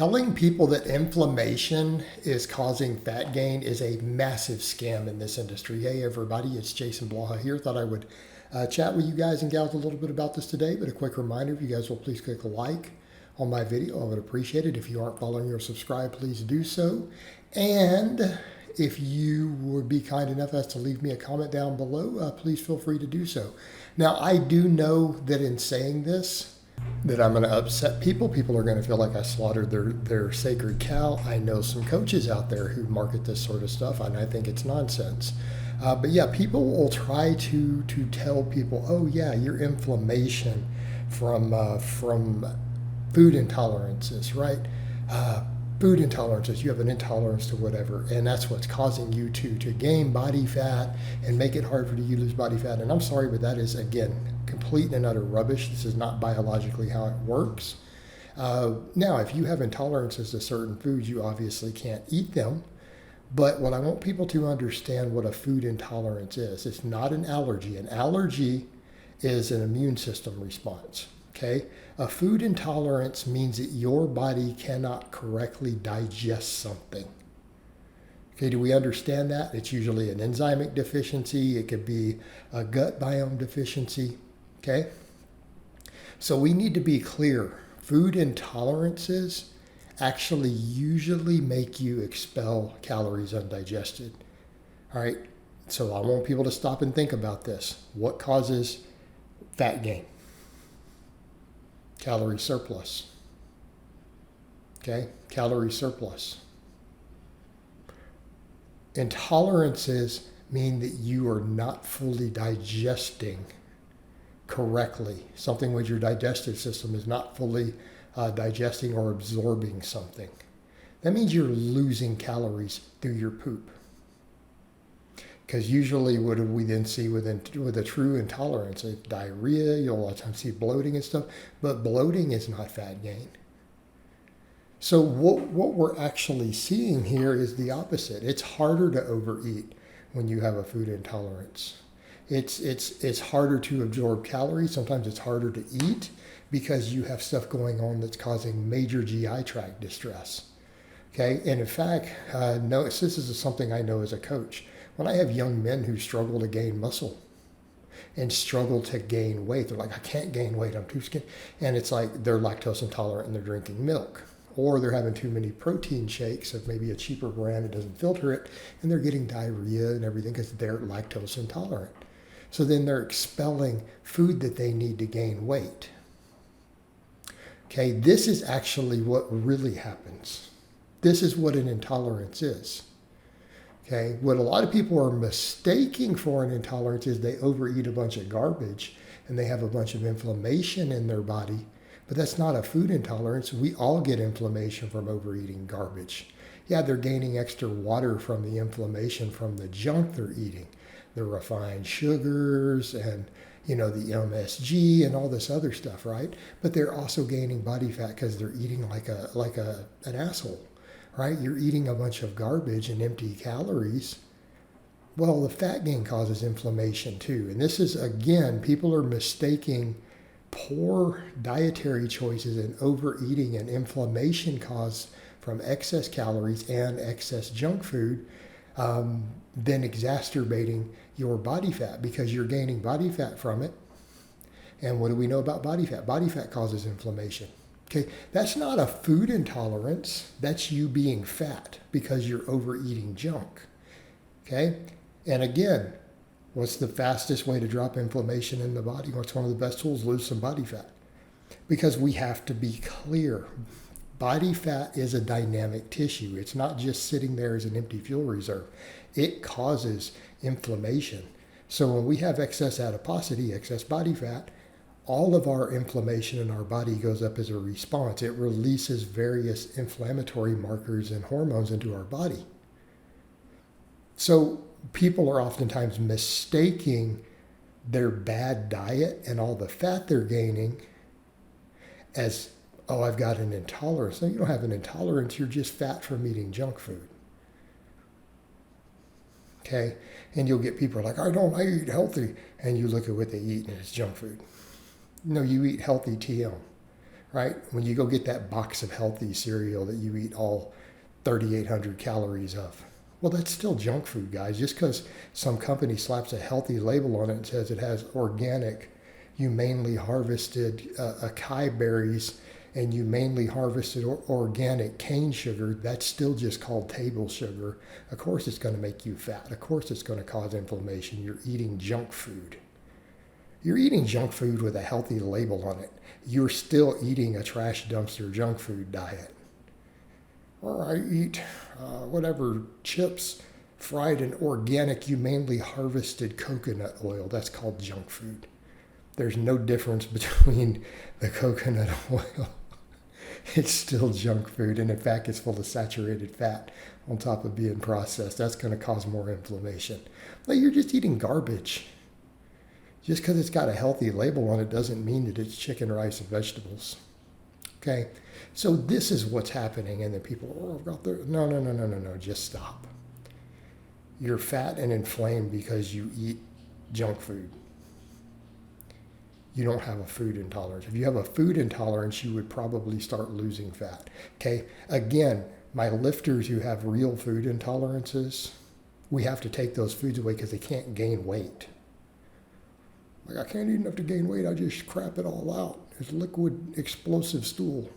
telling people that inflammation is causing fat gain is a massive scam in this industry. Hey, everybody, it's Jason Blaha here. Thought I would chat with you guys and gals a little bit about this today, but a quick reminder, if you guys will please click a like on my video, I would appreciate it. If you aren't following or subscribed, please do so. And if you would be kind enough as to leave me a comment down below, please feel free to do so. Now, I do know that in saying this, that I'm going to upset people. People are going to feel like I slaughtered their sacred cow. I know some coaches out there who market this sort of stuff, and I think it's nonsense. But yeah, people will try to tell people, oh yeah, your inflammation from food intolerances, right? Food intolerances, you have an intolerance to whatever, and that's what's causing you to gain body fat and make it hard for you to lose body fat. And I'm sorry, but that is, again, complete and utter rubbish. This is not biologically how it works. Now, if you have intolerances to certain foods, you obviously can't eat them. But what I want people to understand what a food intolerance is, it's not an allergy. An allergy is an immune system response. Okay, a food intolerance means that your body cannot correctly digest something. Okay, do we understand that? It's usually an enzymic deficiency. It could be a gut biome deficiency. Okay, so we need to be clear. Food intolerances actually usually make you expel calories undigested. All right, so I want people to stop and think about this. What causes fat gain? Calorie surplus. Okay, calorie surplus. Intolerances mean that you are not fully digesting correctly. Something with your digestive system is not fully digesting or absorbing something. That means you're losing calories through your poop. Because usually what do we then see with a true intolerance? It's diarrhea, you'll a lot of times see bloating and stuff, but bloating is not fat gain. So what we're actually seeing here is the opposite. It's harder to overeat when you have a food intolerance. It's harder to absorb calories. Sometimes it's harder to eat because you have stuff going on that's causing major GI tract distress. Okay, and in fact, this is something I know as a coach. When I have young men who struggle to gain muscle and struggle to gain weight, they're like, I can't gain weight, I'm too skinny. And it's like they're lactose intolerant and they're drinking milk. Or they're having too many protein shakes of maybe a cheaper brand that doesn't filter it, and they're getting diarrhea and everything because they're lactose intolerant. So then they're expelling food that they need to gain weight. Okay, this is actually what really happens. This is what an intolerance is. Okay, what a lot of people are mistaking for an intolerance is they overeat a bunch of garbage and they have a bunch of inflammation in their body, but that's not a food intolerance. We all get inflammation from overeating garbage. Yeah, they're gaining extra water from the inflammation from the junk they're eating, the refined sugars and the MSG and all this other stuff, right? But they're also gaining body fat because they're eating like an asshole. Right? You're eating a bunch of garbage and empty calories. Well, the fat gain causes inflammation too. And this is, again, people are mistaking poor dietary choices and overeating and inflammation caused from excess calories and excess junk food, then exacerbating your body fat because you're gaining body fat from it. And what do we know about body fat? Body fat causes inflammation. Okay, that's not a food intolerance. That's you being fat because you're overeating junk. Okay, and again, what's the fastest way to drop inflammation in the body? What's one of the best tools? Lose some body fat. Because we have to be clear. Body fat is a dynamic tissue. It's not just sitting there as an empty fuel reserve. It causes inflammation. So when we have excess adiposity, excess body fat, all of our inflammation in our body goes up as a response. It releases various inflammatory markers and hormones into our body. So people are oftentimes mistaking their bad diet and all the fat they're gaining as, oh, I've got an intolerance. No, you don't have an intolerance. You're just fat from eating junk food. Okay? And you'll get people like, I eat healthy. And you look at what they eat and it's junk food. No, you eat healthy TM. right? When you go get that box of healthy cereal that you eat all 3,800 calories of. Well, that's still junk food, guys. Just because some company slaps a healthy label on it and says it has organic, humanely harvested acai berries and humanely harvested organic cane sugar, that's still just called table sugar. Of course it's going to make you fat. Of course it's going to cause inflammation. You're eating junk food. You're eating junk food with a healthy label on it. You're still eating a trash dumpster junk food diet. Or I eat whatever chips fried in organic, humanely harvested coconut oil. That's called junk food. There's no difference between the coconut oil. It's still junk food, and in fact, it's full of saturated fat on top of being processed. That's going to cause more inflammation. Like, you're just eating garbage. Just because it's got a healthy label on it doesn't mean that it's chicken, rice, and vegetables. Okay, so this is what's happening, and then people, oh, I've got the no, just stop. You're fat and inflamed because you eat junk food. You don't have a food intolerance. If you have a food intolerance, you would probably start losing fat. Okay, again, my lifters who have real food intolerances, we have to take those foods away because they can't gain weight. Like, I can't eat enough to gain weight, I just crap it all out. It's liquid explosive stool.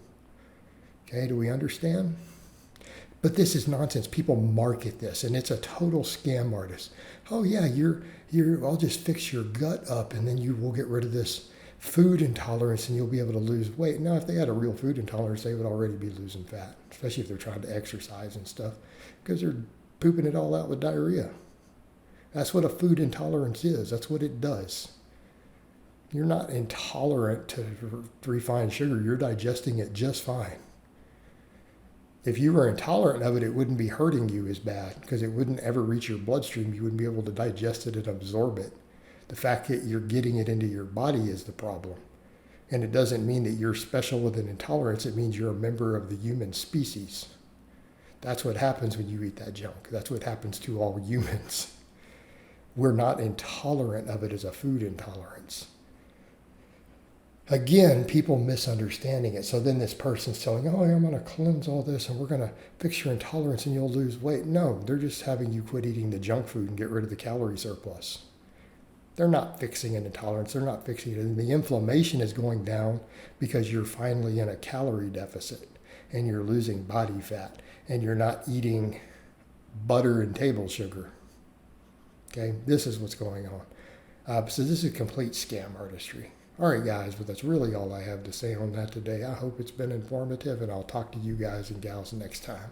Okay, do we understand? But this is nonsense. People market this, and it's a total scam artist. Oh yeah, I'll just fix your gut up, and then you will get rid of this food intolerance, and you'll be able to lose weight. Now, if they had a real food intolerance, they would already be losing fat, especially if they're trying to exercise and stuff, because they're pooping it all out with diarrhea. That's what a food intolerance is. That's what it does. You're not intolerant to refined sugar. You're digesting it just fine. If you were intolerant of it, it wouldn't be hurting you as bad because it wouldn't ever reach your bloodstream. You wouldn't be able to digest it and absorb it. The fact that you're getting it into your body is the problem. And it doesn't mean that you're special with an intolerance. It means you're a member of the human species. That's what happens when you eat that junk. That's what happens to all humans. We're not intolerant of it as a food intolerance. Again, people misunderstanding it. So then this person's telling, oh, I'm going to cleanse all this and we're going to fix your intolerance and you'll lose weight. No, they're just having you quit eating the junk food and get rid of the calorie surplus. They're not fixing an intolerance. They're not fixing it. And the inflammation is going down because you're finally in a calorie deficit and you're losing body fat and you're not eating butter and table sugar. Okay, this is what's going on. So this is a complete scam artistry. All right, guys, but that's really all I have to say on that today. I hope it's been informative, and I'll talk to you guys and gals next time.